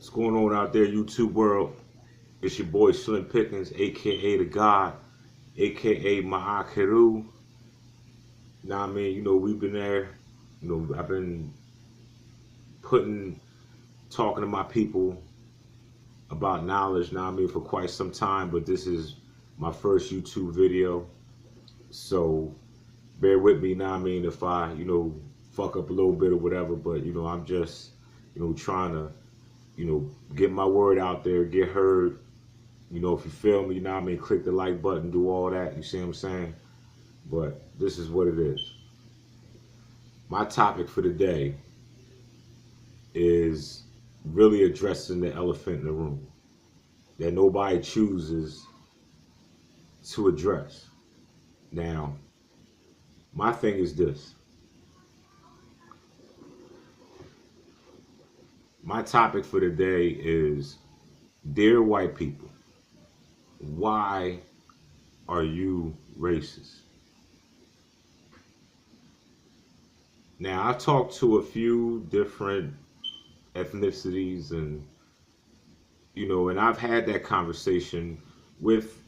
What's going on out there, YouTube world? It's your boy Slim Pickens, aka the God, aka Ma'akeru. Now, I mean, we've been there. I've been talking to my people about knowledge. Now, I mean, for quite some time, but this is my first YouTube video, so bear with me. Now, I mean, if I, fuck up a little bit or whatever, but I'm just, trying to, get my word out there, get heard. If you feel me, I mean, click the like button, do all that. You see what I'm saying? But this is what it is. My topic for the day is really addressing the elephant in the room that nobody chooses to address. Now, my thing is this. My topic for the day is, dear white people, why are you racist? Now, I've talked to a few different ethnicities and I've had that conversation with,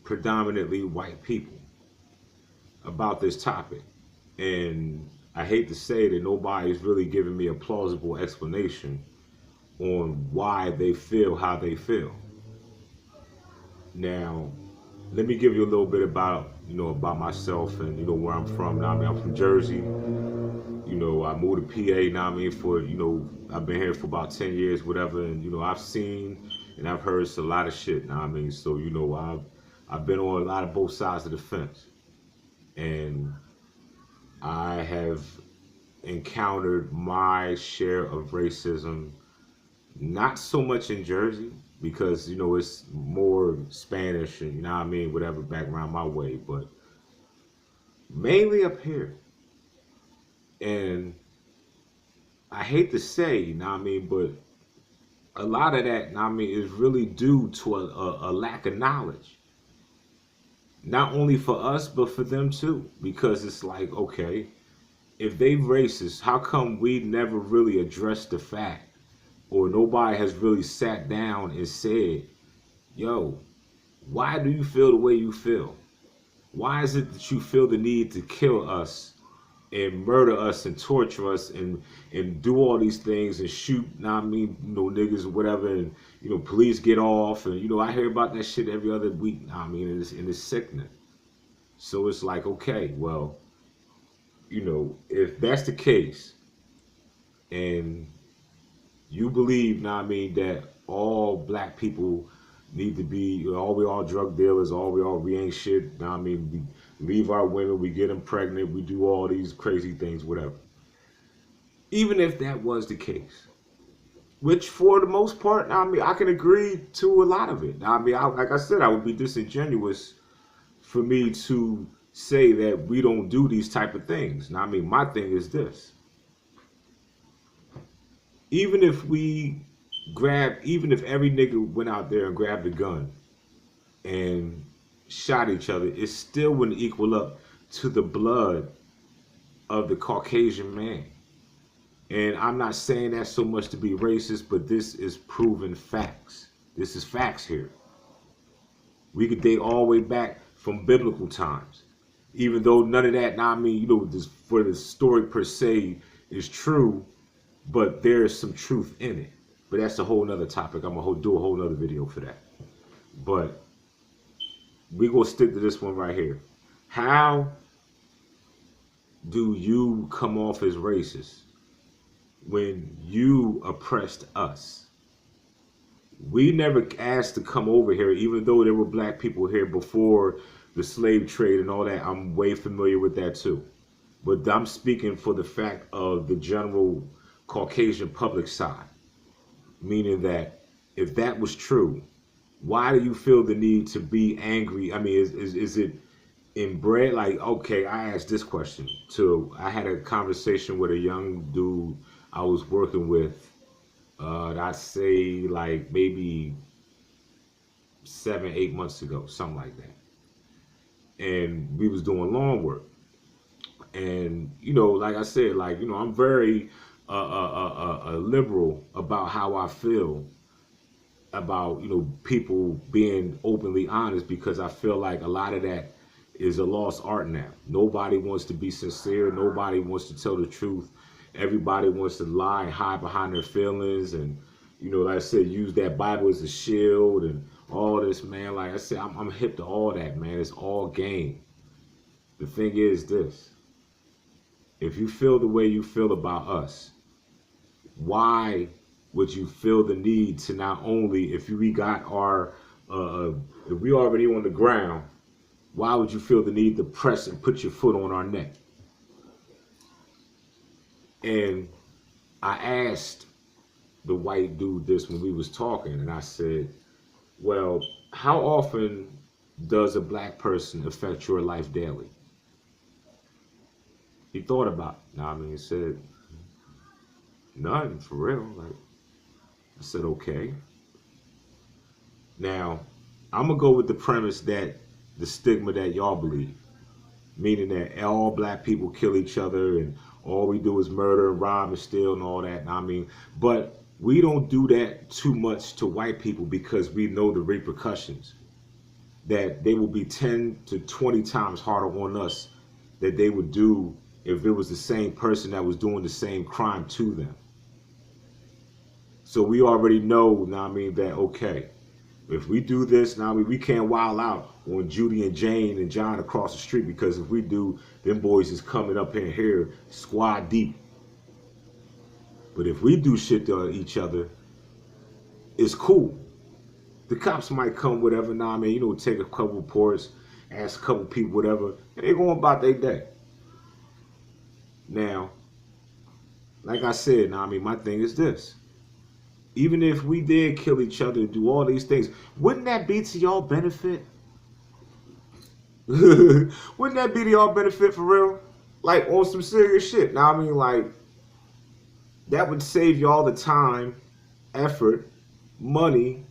predominantly white people about this topic. And I hate to say that nobody's really giving me a plausible explanation on why they feel how they feel. Now, let me give you a little bit about, about myself and, where I'm from. Now, I mean, I'm from Jersey. I moved to PA, now I mean, for, I've been here for about 10 years, whatever. And, I've seen and I've heard a lot of shit. Now I mean, so, I've been on a lot of both sides of the fence. And I have encountered my share of racism, not so much in Jersey, because, it's more Spanish and, what I mean, whatever background my way, but mainly up here. And I hate to say, I mean, but a lot of that, I mean, is really due to a lack of knowledge. Not only for us, but for them too. Because it's like, okay, if they racist, how come we never really addressed the fact, or nobody has really sat down and said, yo, why do you feel the way you feel? Why is it that you feel the need to kill us and murder us and torture us and do all these things and shoot, niggas or whatever, and, police get off, and, I hear about that shit every other week, and it's sickening. So it's like, okay, well, if that's the case, and you believe, that all black people need to be, we all drug dealers, we ain't shit, we leave our women, we get them pregnant, we do all these crazy things, whatever. Even if that was the case, which for the most part, I can agree to a lot of it. Like I said, I would be disingenuous for me to say that we don't do these type of things. Now, my thing is this. Even if every nigga went out there and grabbed a gun and shot each other, it still wouldn't equal up to the blood of the Caucasian man. And I'm not saying that so much to be racist, but this is proven facts. This is facts here. We could date all the way back from biblical times. Even though none of that, for the story per se is true, but there's some truth in it. But that's a whole nother topic. I'm going to do a whole nother video for that. But we're going to stick to this one right here. How do you come off as racist when you oppressed us? We never asked to come over here, even though there were black people here before the slave trade and all that. I'm way familiar with that too. But I'm speaking for the fact of the general Caucasian public side. Meaning that if that was true, why do you feel the need to be angry? Is it inbred? Like, okay, I asked this question too. I had a conversation with a young dude I was working with, I'd say like maybe 7-8 months ago, something like that. And we was doing lawn work. And, like I said, I'm very a liberal about how I feel about, people being openly honest, because I feel like a lot of that is a lost art now. Nobody wants to be sincere. Nobody wants to tell the truth. Everybody wants to lie and hide behind their feelings, and like I said, use that Bible as a shield and all this, man. Like I said, I'm hip to all that, man. It's all game. The thing is this: if you feel the way you feel about us, why would you feel the need to not only, if we got our, if we already on the ground, why would you feel the need to press and put your foot on our neck? And I asked the white dude this when we was talking, and I said, well, how often does a black person affect your life daily? He thought about it. Now, I mean, he said, none, for real. Like, I said, okay. Now, I'm going to go with the premise that the stigma that y'all believe, meaning that all black people kill each other and all we do is murder and rob and steal and all that. I mean, but we don't do that too much to white people because we know the repercussions, that they will be 10 to 20 times harder on us that they would do if it was the same person that was doing the same crime to them. So we already know, now I mean, that, okay, if we do this, now we can't wild out on Judy and Jane and John across the street, because if we do, them boys is coming up in here squad deep. But if we do shit to each other, it's cool. The cops might come, whatever, now I mean, take a couple reports, ask a couple people, whatever, and they going about their day. Now, like I said, now I mean, my thing is this. Even if we did kill each other and do all these things, wouldn't that be to y'all benefit? Wouldn't that be to y'all benefit for real? Like, on some serious shit. Now, I mean, like, that would save y'all the time, effort, money,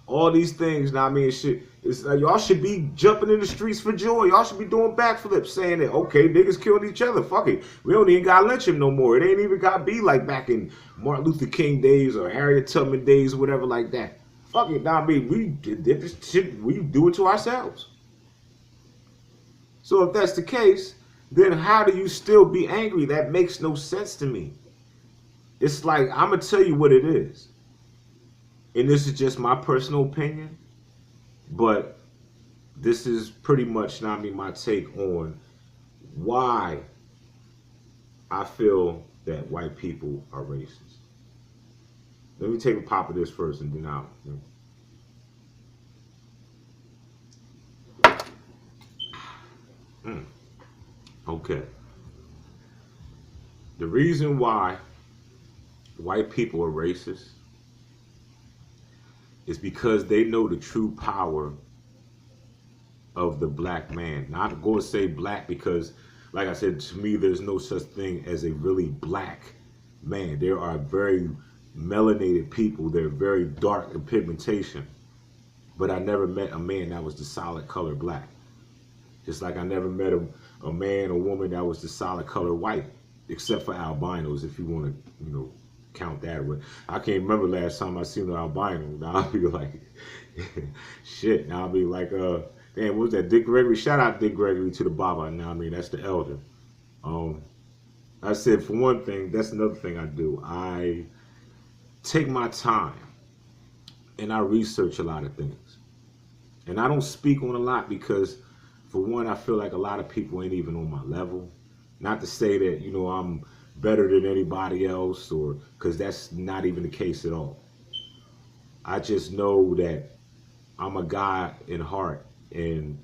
all these things. Now, I mean, shit, it's like y'all should be jumping in the streets for joy. Y'all should be doing backflips, saying that, okay, niggas killed each other. Fuck it. We don't even got to lynch him no more. It ain't even got to be like back in Martin Luther King days or Harriet Tubman days or whatever like that. Fuck it. Now, I mean, we did this shit. We do it to ourselves. So if that's the case, then how do you still be angry? That makes no sense to me. It's like, I'm going to tell you what it is. And this is just my personal opinion, but this is pretty much not me, my take on why I feel that white people are racist. Let me take a pop of this first and then I'll. Okay. The reason why white people are racist is because they know the true power of the black man. Not going to say black because, like I said, to me, there's no such thing as a really black man. There are very melanated people. They're very dark in pigmentation. But I never met a man that was the solid color black. Just like I never met a man or woman that was the solid color white, except for albinos, if you want to, count that way. I can't remember last time I seen an albino. Now I'll be like, shit. Now I'll be like, damn, what was that? Dick Gregory? Shout out Dick Gregory to the Baba. Now I mean, that's the elder. I said, for one thing, that's another thing I do. I take my time and I research a lot of things. And I don't speak on a lot because, for one, I feel like a lot of people ain't even on my level. Not to say that, I'm better than anybody else, or because that's not even the case at all. I just know that I'm a guy in heart, and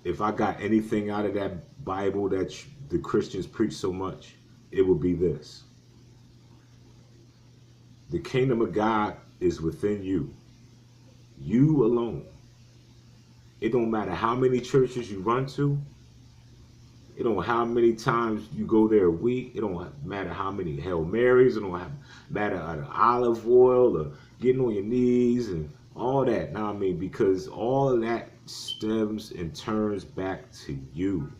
if I got anything out of that Bible that the Christians preach so much, it would be this. The kingdom of God is within you. You alone. It don't matter how many churches you run to. It don't matter how many times you go there a week. It don't matter how many Hail Marys. It don't matter olive oil or getting on your knees and all that. Now I mean, because all of that stems and turns back to you.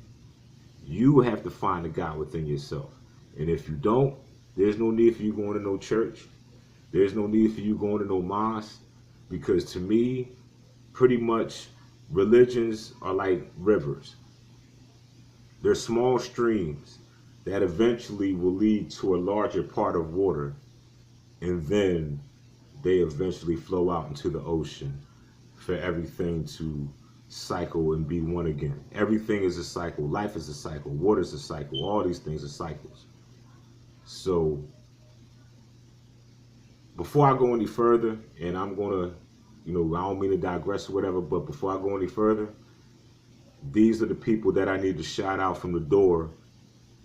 You have to find the God within yourself. And if you don't, There's no need for you going to no church. There's no need for you going to no mosque, because to me, pretty much religions are like rivers. They're small streams that eventually will lead to a larger part of water, and then they eventually flow out into the ocean for everything to cycle and be one again. Everything is a cycle. Life is a cycle. Water is a cycle. All these things are cycles. So before I go any further, and I'm going to, I don't mean to digress or whatever, but before I go any further, these are the people that I need to shout out from the door.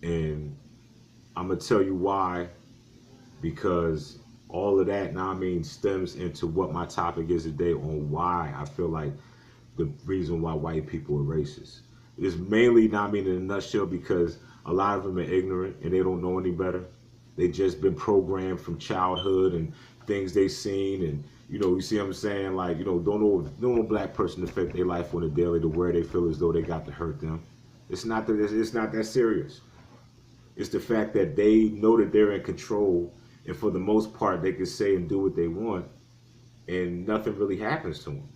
And I'm going to tell you why, because all of that, stems into what my topic is today on why I feel like the reason why white people are racist. It's mainly, in a nutshell, because a lot of them are ignorant and they don't know any better. They just been programmed from childhood and things they seen, and you see what I'm saying? Like, don't know black person affect their life on a daily to where they feel as though they got to hurt them. It's not that serious. It's the fact that they know that they're in control, and for the most part they can say and do what they want, and nothing really happens to them.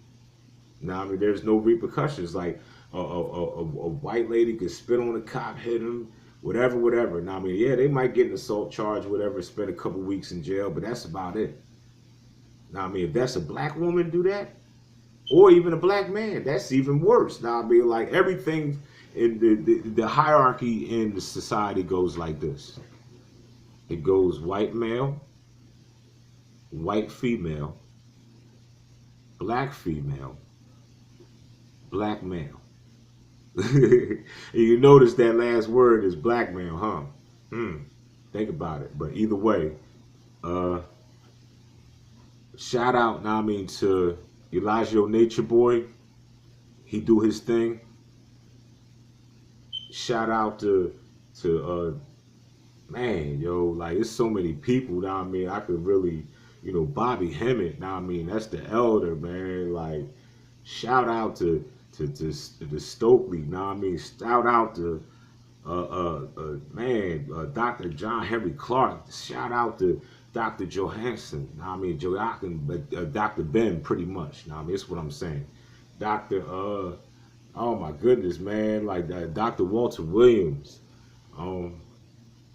Now, there's no repercussions. Like a white lady could spit on a cop, hit him, whatever. Now, yeah, they might get an assault charge, whatever, spend a couple weeks in jail, but that's about it. Now, if that's a black woman do that, or even a black man, that's even worse. Now, like everything in the hierarchy in the society goes like this. It goes white male, white female, black female, black male. You notice that last word is black male, huh? Think about it. But either way, shout out, to Elijah Nature Boy. He do his thing. Shout out to man, like it's so many people. I could really, Bobby Hemmett. That's the elder, man. Like, shout out to Stokely. Shout out to Dr. John Henry Clark. Shout out to Dr. Johansson. Joachim, but Dr. Ben, pretty much. That's what I'm saying. Dr. Oh my goodness, man, like Dr. Walter Williams. The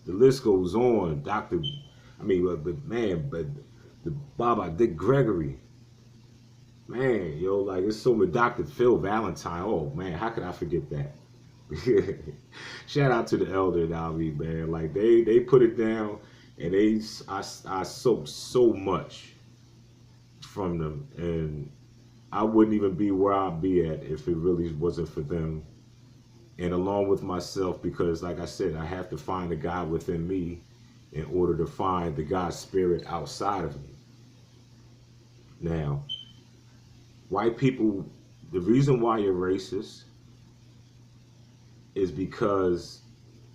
list goes on. But the Baba Dick Gregory. Man, like it's so many. Dr. Phil Valentine. Oh man, how could I forget that? Shout out to the elder, man. Like they put it down, and I soaked so much from them, and I wouldn't even be where I'd be at if it really wasn't for them. And along with myself, because like I said, I have to find the God within me in order to find the God spirit outside of me. Now, white people, the reason why you're racist is because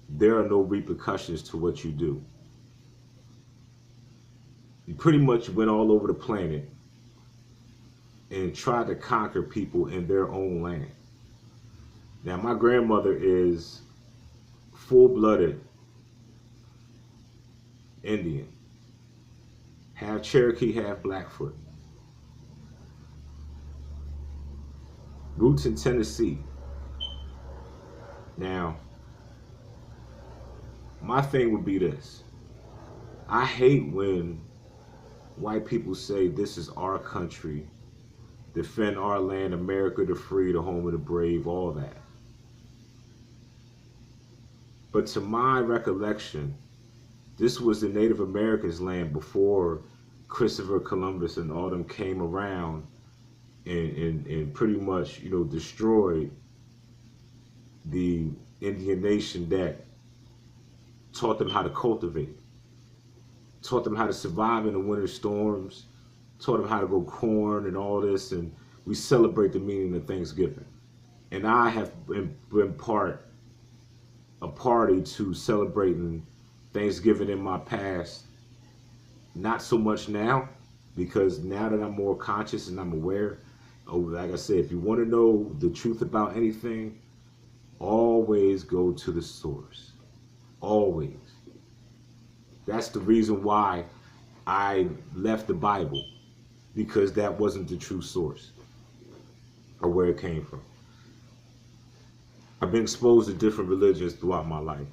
there are no repercussions to what you do. You pretty much went all over the planet and tried to conquer people in their own land. Now, my grandmother is full-blooded Indian, half Cherokee, half Blackfoot. Roots in Tennessee. Now, my thing would be this. I hate when white people say this is our country, defend our land, America the free, the home of the brave, all that. But to my recollection, this was the Native Americans' land before Christopher Columbus and all them came around and pretty much, destroyed the Indian nation that taught them how to cultivate, taught them how to survive in the winter storms, taught them how to grow corn and all this, and we celebrate the meaning of Thanksgiving. And I have been a party to celebrating Thanksgiving in my past. Not so much now, because now that I'm more conscious and I'm aware, like I said, if you want to know the truth about anything, always go to the source. Always. That's the reason why I left the Bible, because that wasn't the true source or where it came from. I've been exposed to different religions throughout my life.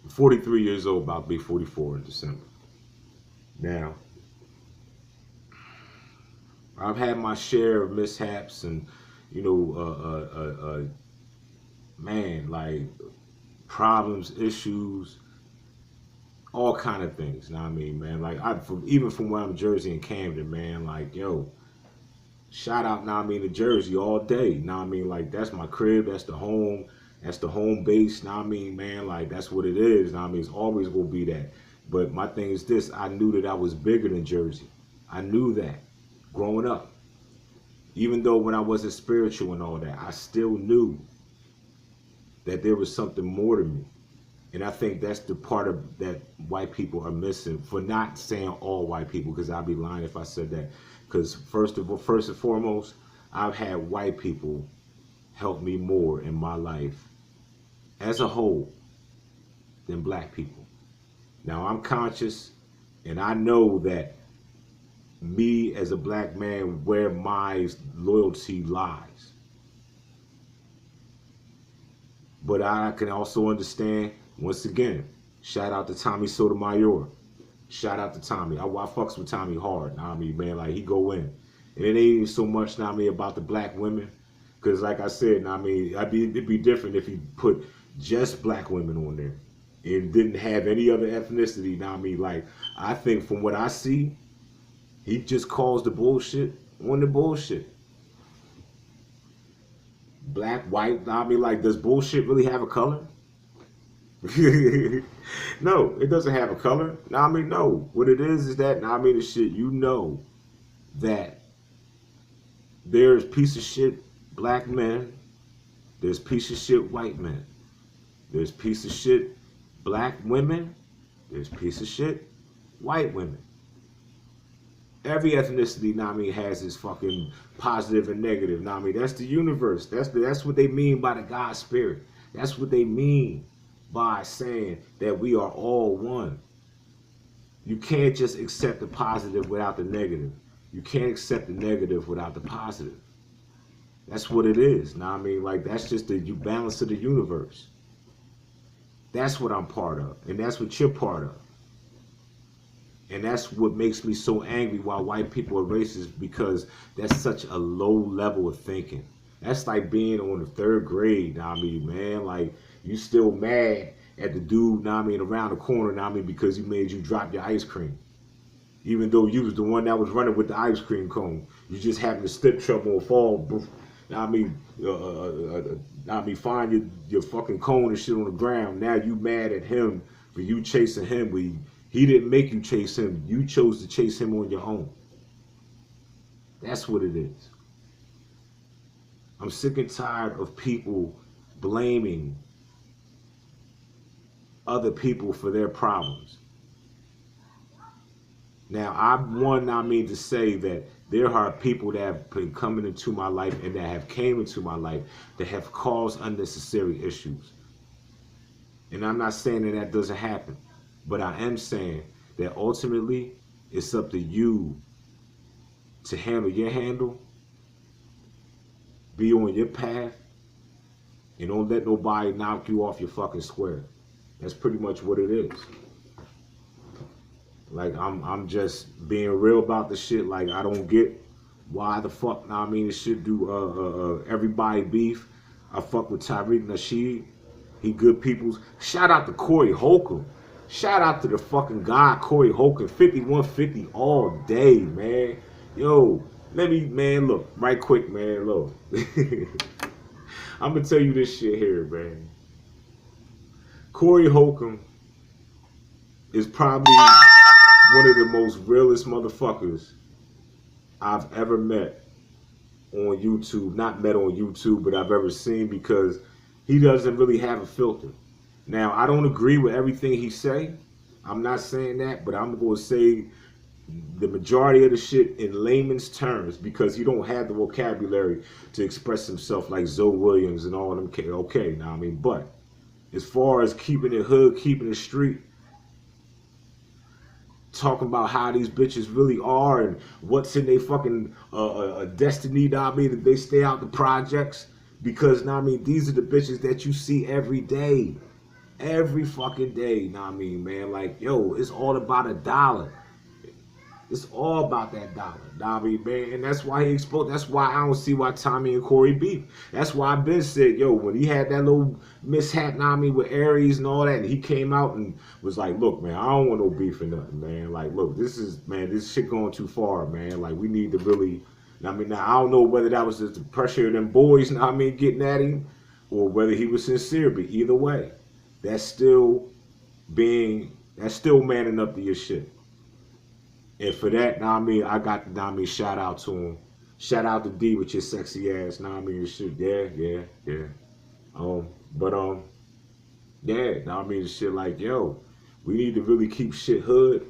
I'm 43 years old, about to be 44 in December. Now, I've had my share of mishaps and, you know, man, like problems, issues, all kind of things. You know what I mean, man? Like, even from where I'm Jersey and Camden, man, like, yo, shout out, know what I mean, to Jersey all day. Know what I mean? Like, that's my crib, that's the home base. Know what I mean, man? Like, that's what it is. Know what I mean? It's always gonna be that. But my thing is this: I knew that I was bigger than Jersey. I knew that growing up. Even though when I wasn't spiritual and all that, I still knew that there was something more to me. And I think that's the part of that white people are missing, for not saying all white people, because I'd be lying if I said that. Because first and foremost, I've had white people help me more in my life as a whole than black people. Now, I'm conscious, and I know that me as a black man, where my loyalty lies. But I can also understand, once again, shout out to Tommy Sotomayor. Shout out to Tommy. I fucks with Tommy hard. Know what I mean, man, like, he go in. And it ain't even so much, know what I mean, about the black women. Because like I said, know what I mean, it'd be different if you put just black women on there and didn't have any other ethnicity. Know what I mean, like, I think from what I see, he just calls the bullshit on the bullshit. Black, white, know what I mean, like, does bullshit really have a color? No, it doesn't have a color. Know what I mean, no. What it is that, know what I mean, the shit, you know that there's piece of shit black men, there's piece of shit white men, there's piece of shit black women, there's piece of shit white women. Every ethnicity, know what I mean, has its fucking positive and negative. Know what I mean, that's the universe. That's what they mean by the God spirit. That's what they mean by saying that we are all one. You can't just accept the positive without the negative. You can't accept the negative without the positive. That's what it is. Know what I mean, like, that's just the balance of the universe. That's what I'm part of, and that's what you're part of. And that's what makes me so angry why white people are racist, because that's such a low level of thinking. That's like being on the third grade, know what I mean, man? Like, you still mad at the dude, know what I mean, around the corner, know what I mean, because he made you drop your ice cream. Even though you was the one that was running with the ice cream cone. You just happened to slip, trouble, or fall. Know what I mean, know what I mean, find your fucking cone and shit on the ground. Now you mad at him for you chasing him, but he didn't make you chase him. You chose to chase him on your own. That's what it is. I'm sick and tired of people blaming other people for their problems. Now, I mean to say that there are people that have been coming into my life and that have came into my life that have caused unnecessary issues. And I'm not saying that that doesn't happen. But I am saying that ultimately, it's up to you to handle your handle, be on your path, and don't let nobody knock you off your fucking square. That's pretty much what it is. Like, I'm just being real about the shit. Like, I don't get why the fuck, I mean, it should do everybody beef. I fuck with Tariq Nasheed. He good peoples. Shout out to Corey Holcomb. Shout out to the fucking guy, Corey Holcomb, 5150 all day, man. Yo, let me, man, look, right quick, man, look. I'm going to tell you this shit here, man. Corey Holcomb is probably one of the most realest motherfuckers I've ever met on YouTube. Not met on YouTube, but I've ever seen, because he doesn't really have a filter. Now, I don't agree with everything he say. I'm not saying that, but I'm going to say the majority of the shit in layman's terms, because he don't have the vocabulary to express himself like Zoe Williams and all of them. Okay, now I mean, but as far as keeping it hood, keeping it street, talking about how these bitches really are and what's in their fucking destiny, know what I mean, that they stay out the projects. Because, know what I mean, these are the bitches that you see every day. Every fucking day, know what I mean, man. Like, yo, it's all about a dollar. It's all about that dollar, know what I mean, man. And that's why he exposed. That's why I don't see why Tommy and Corey beef. That's why I've been said, yo, when he had that little mishap, know what I mean, with Aries and all that, and he came out and was like, look, man, I don't want no beef or nothing, man. Like, look, this is, man, this shit going too far, man. Like, we need to really, I mean, now, I don't know whether that was just the pressure of them boys, know what I mean, getting at him, or whether he was sincere, but either way, that's still manning up to your shit. And for that, know what I mean, I got, know what I mean, shout out to him. Shout out to D with your sexy ass, know what I mean, and shit. Yeah. Yeah, know what I mean, shit like, yo, we need to really keep shit hood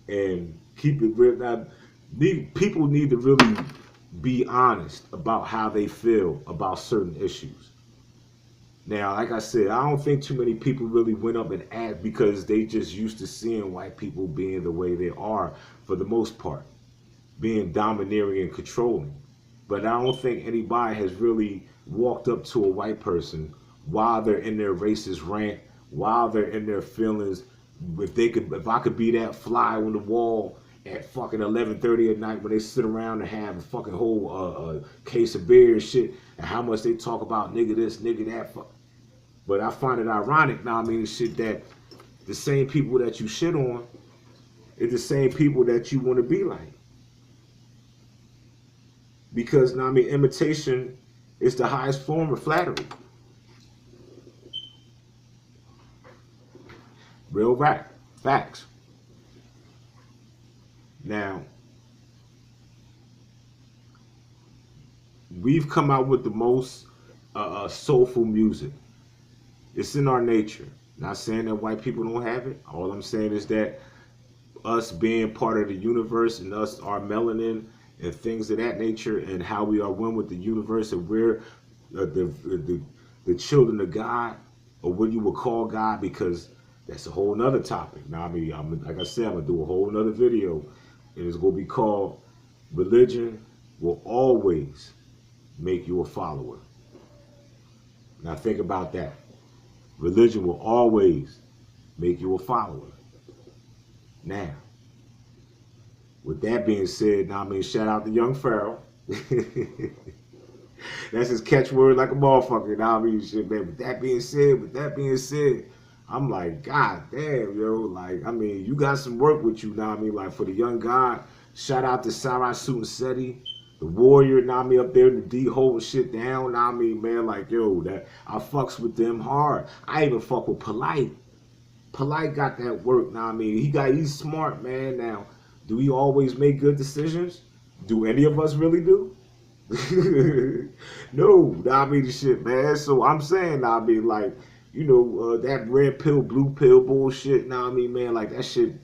and keep it real. Now, people need to really be honest about how they feel about certain issues. Now, like I said, I don't think too many people really went up and asked because they just used to seeing white people being the way they are for the most part, being domineering and controlling. But I don't think anybody has really walked up to a white person while they're in their racist rant, while they're in their feelings. If I could be that fly on the wall at fucking 11:30 at night when they sit around and have a fucking whole case of beer and shit, and how much they talk about nigga this, nigga that. But I find it ironic, now I mean, shit, that the same people that you shit on is the same people that you want to be like. Because, now I mean, imitation is the highest form of flattery. Real facts. Now, we've come out with the most soulful music. It's in our nature. Not saying that white people don't have it. All I'm saying is that us being part of the universe and us, our melanin and things of that nature, and how we are one with the universe, and we're the children of God, or what you would call God, because that's a whole nother topic. Now, I mean, like I said, I'm gonna do a whole nother video, and it's gonna be called "Religion Will Always Make You a Follower." Now, think about that. Religion will always make you a follower. Now, with that being said, now I mean, shout out to Young Pharaoh. That's his catchword like a motherfucker. Now I mean, shit, man. With that being said, I'm like, God damn, yo. Like, I mean, you got some work with you, now I mean, like, for the young God. Shout out to Sarai Sunseti, the warrior, now I mean, up there in the D holding shit down, now I mean, man, like, yo, that I fucks with them hard. I even fuck with Polite. Polite got that work, now I mean, he's smart, man. Now, do we always make good decisions? Do any of us really do? No, nah, I mean, the shit, man. So I'm saying, nah, I mean, like, you know, that red pill, blue pill bullshit, nah, I mean, man, like, that shit,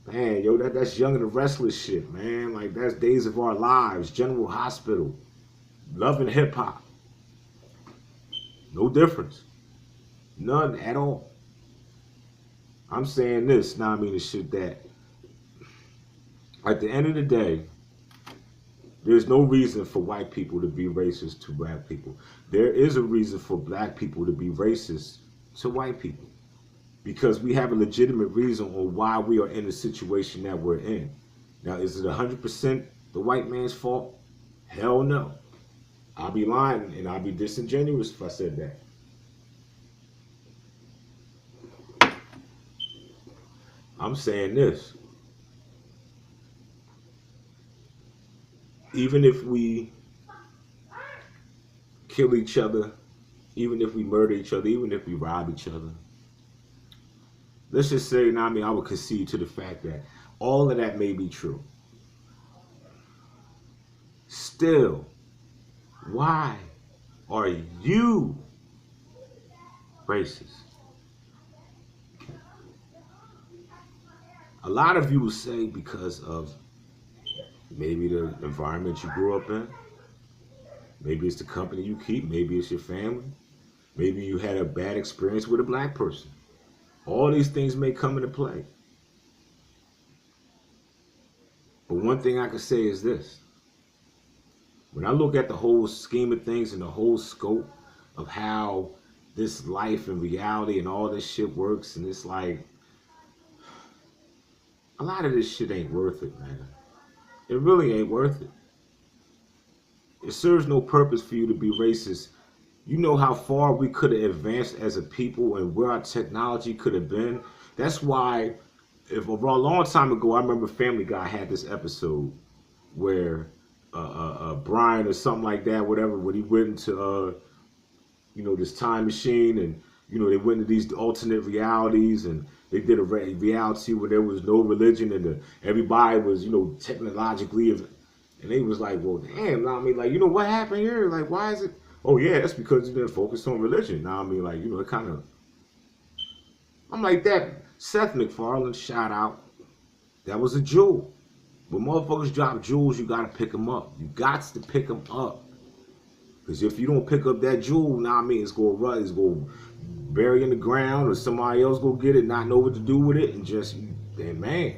man, yo, that's Young and the Restless shit, man. Like, that's Days of Our Lives, General Hospital, Love and Hip Hop. No difference. None at all. I'm saying this, now I mean, the shit that at the end of the day, there's no reason for white people to be racist to black people. There is a reason for black people to be racist to white people, because we have a legitimate reason on why we are in the situation that we're in. Now, is it 100% the white man's fault? Hell no. I'll be lying and I'll be disingenuous if I said that. I'm saying this. Even if we kill each other, even if we murder each other, even if we rob each other, let's just say, now I mean, I would concede to the fact that all of that may be true. Still, why are you racist? A lot of you will say because of maybe the environment you grew up in. Maybe it's the company you keep. Maybe it's your family. Maybe you had a bad experience with a black person. All these things may come into play. But one thing I can say is this. When I look at the whole scheme of things and the whole scope of how this life and reality and all this shit works, and it's like, a lot of this shit ain't worth it, man. It really ain't worth it. It serves no purpose for you to be racist. You know how far we could have advanced as a people and where our technology could have been. That's why, if a long time ago, I remember Family Guy had this episode where Brian or something like that, whatever, when he went into this time machine, and they went into these alternate realities, and they did a reality where there was no religion, and everybody was technologically, and they was like, well, damn, I mean, like, what happened here? Like, why is it? Oh yeah, that's because you didn't focus on religion. Now I mean, like, it kind of. I'm like that. Seth MacFarlane, shout out. That was a jewel. When motherfuckers drop jewels, you gotta pick them up. You got to pick them up. Because if you don't pick up that jewel, now I mean, it's gonna run, it's gonna bury in the ground, or somebody else go get it, not know what to do with it, and man.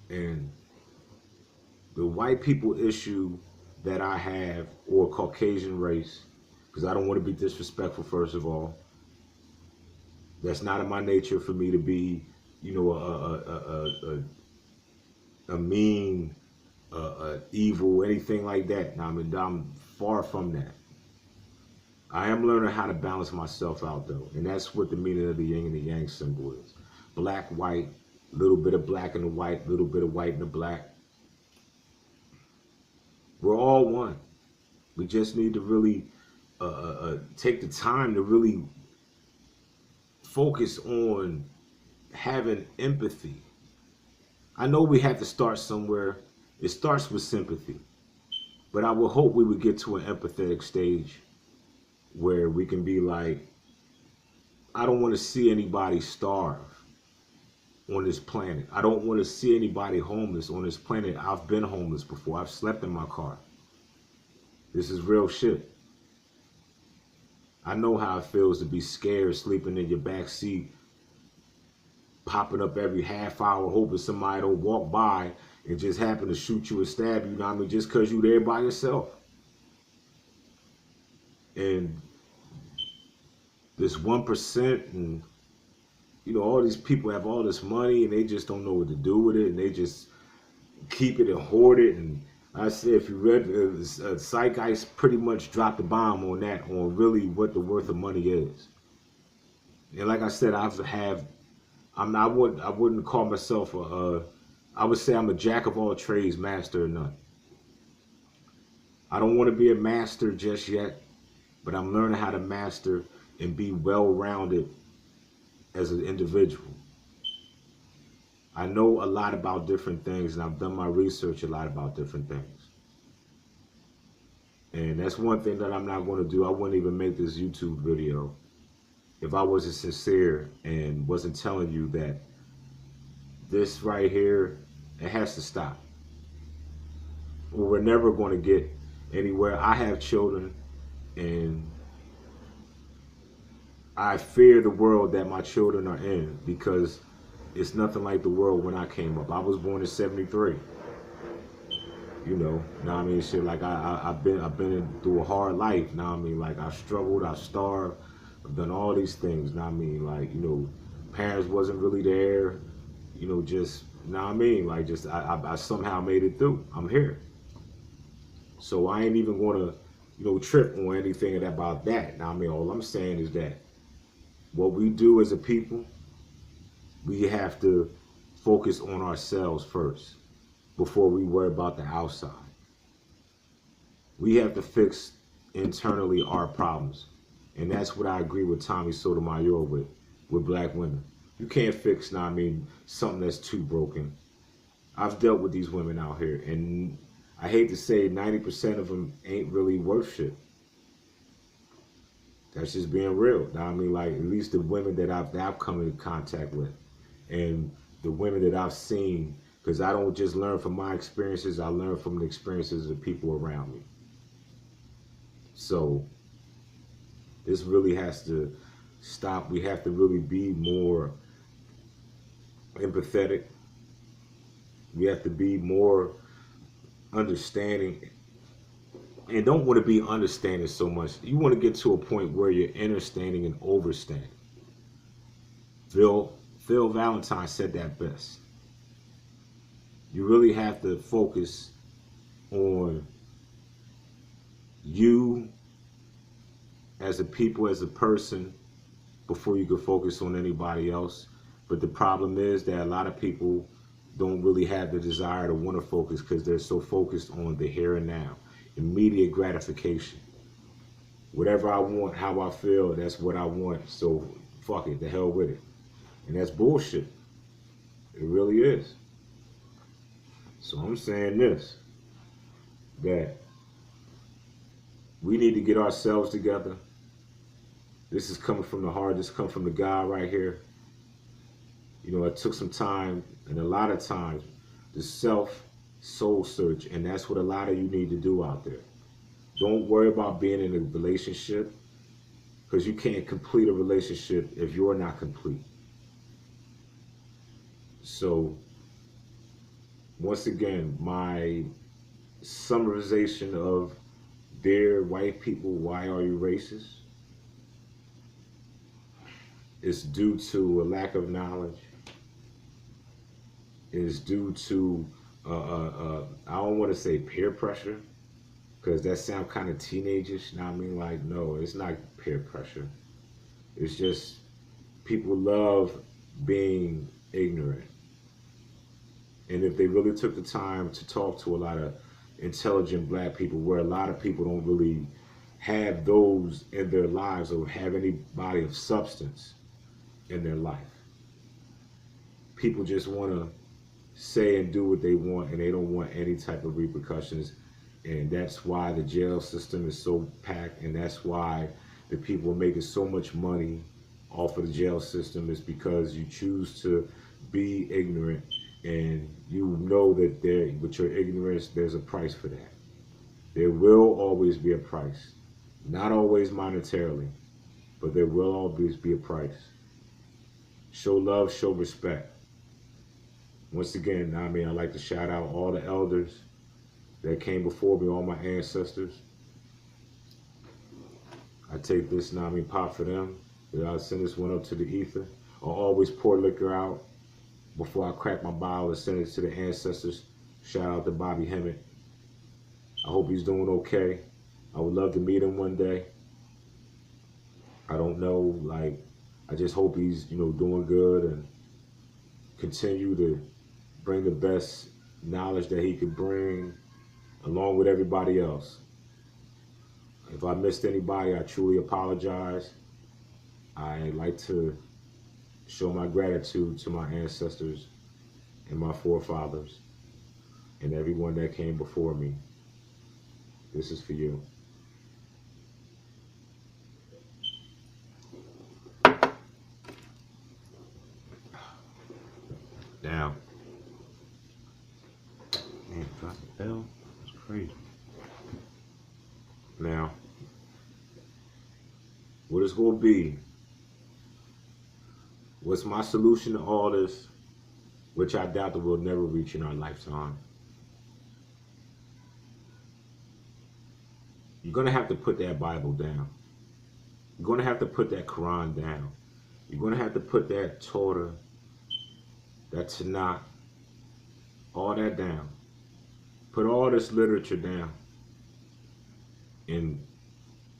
And the white people issue that I have, or Caucasian race, because I don't want to be disrespectful, first of all. That's not in my nature for me to be, a mean, evil, anything like that. Now, I mean, I'm far from that. I am learning how to balance myself out, though, and that's what the meaning of the yin and the yang symbol is. Black, white, little bit of black in the white, little bit of white in the black. We're all one. We just need to really take the time to really focus on having empathy. I know we have to start somewhere. It starts with sympathy. But I would hope we would get to an empathetic stage where we can be like, I don't want to see anybody starve on this planet. I don't want to see anybody homeless on this planet. I've been homeless before. I've slept in my car. This is real shit. I know how it feels to be scared, sleeping in your back seat, popping up every half hour, hoping somebody don't walk by and just happen to shoot you and stab you, I mean, just because you're there by yourself. And this 1%, and all these people have all this money and they just don't know what to do with it, and they just keep it and hoard it. And I say, if you read Zeitgeist, pretty much dropped the bomb on that, on really what the worth of money is. And like I said, I wouldn't call myself I would say I'm a jack of all trades, master of none. I don't want to be a master just yet, but I'm learning how to master and be well-rounded as an individual. I know a lot about different things, and I've done my research a lot about different things. And that's one thing that I'm not going to do. I wouldn't even make this YouTube video if I wasn't sincere and wasn't telling you that this right here, it has to stop. We're never going to get anywhere. I have children, and I fear the world that my children are in, because it's nothing like the world when I came up. I was born in '73. Now I mean, shit, like I've been through a hard life. Now I mean, like, I've struggled, I've starved, I've done all these things. Now I mean, like, parents wasn't really there. Just, now I mean, like, just I somehow made it through. I'm here. So I ain't even gonna, trip on anything about that. Now I mean, all I'm saying is that what we do as a people, we have to focus on ourselves first before we worry about the outside. We have to fix internally our problems. And that's what I agree with Tommy Sotomayor with black women. You can't fix, now I mean, something that's too broken. I've dealt with these women out here, and I hate to say 90% of them ain't really worth shit. That's just being real. Now I mean, like, at least the women that I've come in contact with, and the women that I've seen, because I don't just learn from my experiences, I learn from the experiences of people around me. So this really has to stop. We have to really be more empathetic. We have to be more understanding, and don't want to be understanding so much. You want to get to a point where you're understanding and overstanding. Phil Valentine said that best. You really have to focus on you as a people, as a person, before you can focus on anybody else. But the problem is that a lot of people don't really have the desire to want to focus because they're so focused on the here and now, immediate gratification. Whatever I want, how I feel, that's what I want. So fuck it, the hell with it. And that's bullshit. It really is. So I'm saying this, that we need to get ourselves together. This is coming from the heart. This comes from the guy right here. You know, it took some time and a lot of times to soul search. And that's what a lot of you need to do out there. Don't worry about being in a relationship, because you can't complete a relationship if you're not complete. So, once again, my summarization of dear white people, why are you racist? Is due to a lack of knowledge. Is due to, I don't want to say peer pressure, because that sounds kind of teenageish. You know what I mean? Like, no, it's not peer pressure. It's just people love being ignorant. And if they really took the time to talk to a lot of intelligent black people, where a lot of people don't really have those in their lives or have anybody of substance in their life. People just want to say and do what they want, and they don't want any type of repercussions. And that's why the jail system is so packed, and that's why the people are making so much money off of the jail system, is because you choose to be ignorant, and you know that with your ignorance, there's a price for that. There will always be a price. Not always monetarily, but there will always be a price. Show love, show respect. Once again, I mean, I'd like to shout out all the elders that came before me, all my ancestors. I take this pot for them. I'll send this one up to the ether. I'll always pour liquor out before I crack my bottle and send it to the ancestors. Shout out to Bobby Hemmett. I hope he's doing okay. I would love to meet him one day. I don't know, I just hope he's, doing good and continue to bring the best knowledge that he could bring along with everybody else. If I missed anybody, I truly apologize. I like to show my gratitude to my ancestors and my forefathers and everyone that came before me. This is for you. Now, man, drop the bell. That's crazy. Now, what it's going to be, what's my solution to all this, which I doubt that we'll never reach in our lifetime. You're going to have to put that Bible down. You're going to have to put that Quran down. You're going to have to put that Torah, that Tanakh, all that down. Put all this literature down and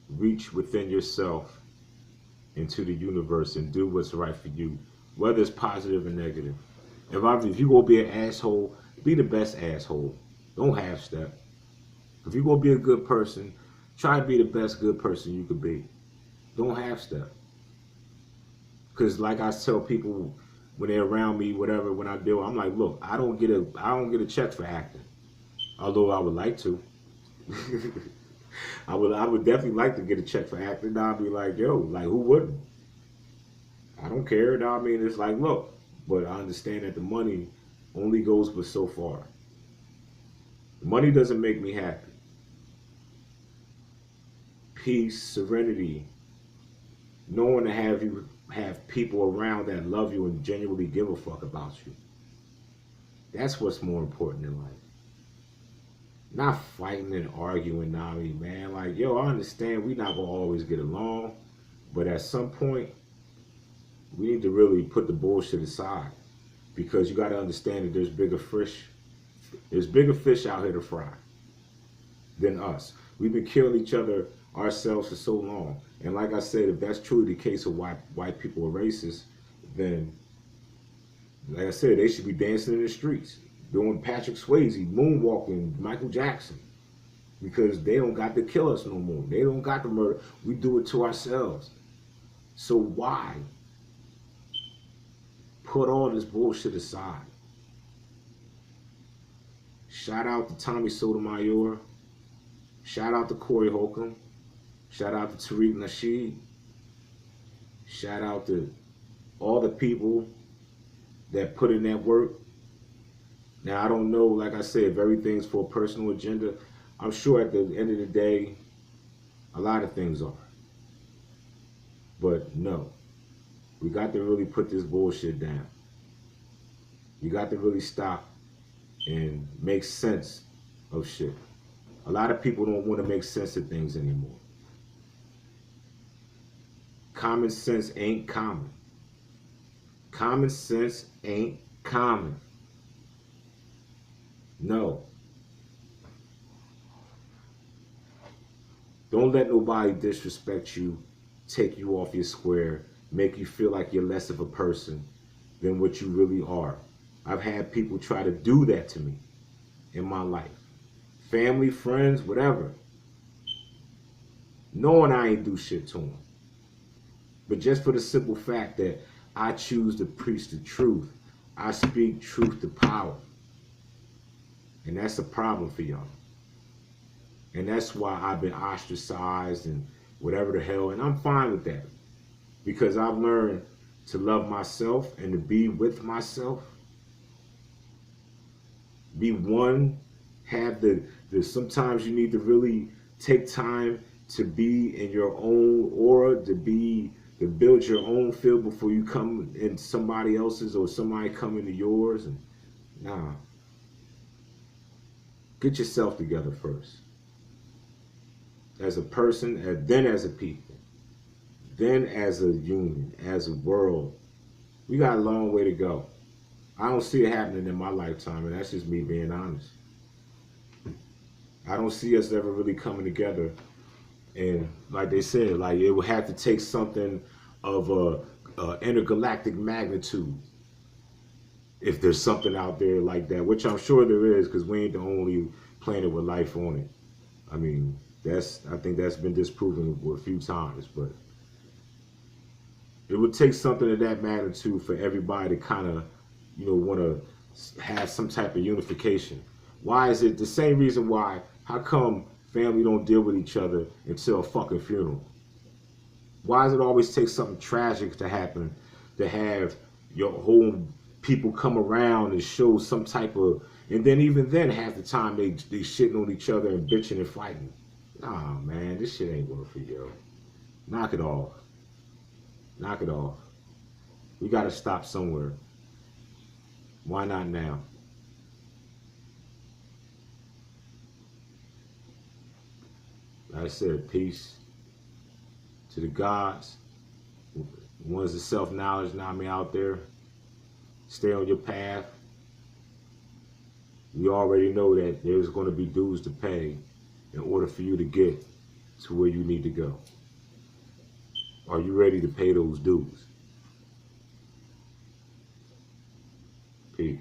reach within yourself into the universe and do what's right for you, whether it's positive or negative. If you're going to be an asshole, be the best asshole. Don't half-step. If you're going to be a good person, try to be the best good person you could be. Don't half-step. Because like I tell people when they're around me, whatever, when I do, I'm like, look, I don't get a check for acting. Although I would like to. I would definitely like to get a check for acting. Now I'd be like, yo, like who wouldn't? I don't care. Now I mean, it's like, look, but I understand that the money only goes but so far. Money doesn't make me happy. Peace, serenity, knowing to have people around that love you and genuinely give a fuck about you. That's what's more important in life. Not fighting and arguing, man. Like, yo, I understand we not gonna always get along, but at some point, we need to really put the bullshit aside because you got to understand that there's bigger fish. There's bigger fish out here to fry than us. We've been killing each other ourselves for so long, and like I said, if that's truly the case of why white people are racist, then, like I said, they should be dancing in the streets, doing Patrick Swayze, moonwalking, Michael Jackson, because they don't got to kill us no more. They don't got to murder. We do it to ourselves. So why put all this bullshit aside? Shout out to Tommy Sotomayor. Shout out to Corey Holcomb. Shout out to Tariq Nasheed. Shout out to all the people that put in that work. Now, I don't know, like I said, if everything's for a personal agenda. I'm sure at the end of the day, a lot of things are. But no, we got to really put this bullshit down. You got to really stop and make sense of shit. A lot of people don't want to make sense of things anymore. Common sense ain't common. Common sense ain't common. No. Don't let nobody disrespect you, take you off your square, make you feel like you're less of a person than what you really are. I've had people try to do that to me in my life. Family, friends, whatever. Knowing I ain't do shit to them. But just for the simple fact that I choose to preach the truth. I speak truth to power. And that's a problem for y'all. And that's why I've been ostracized and whatever the hell. And I'm fine with that. Because I've learned to love myself and to be with myself. Be one. Have the sometimes you need to really take time to be in your own aura, to build your own field before you come in somebody else's or somebody come into yours. And nah. Get yourself together first. As a person, and then as a people. Then as a union, as a world. We got a long way to go. I don't see it happening in my lifetime, and that's just me being honest. I don't see us ever really coming together. And like they said, like it would have to take something of a intergalactic magnitude. If there's something out there like that, which I'm sure there is, because we ain't the only planet with life on it. I mean, I think that's been disproven a few times, but it would take something of that magnitude for everybody to kind of, want to have some type of unification. Why is it the same reason why? How come family don't deal with each other until a fucking funeral? Why does it always take something tragic to happen to have your whole people come around and show some type of, and then even then half the time they shitting on each other and bitching and fighting. Nah, man, this shit ain't worth it, yo. Knock it off. Knock it off. We gotta stop somewhere. Why not now? Like I said, peace to the gods, ones that self-knowledge, out there. Stay on your path. You already know that there's going to be dues to pay in order for you to get to where you need to go. Are you ready to pay those dues? Peace.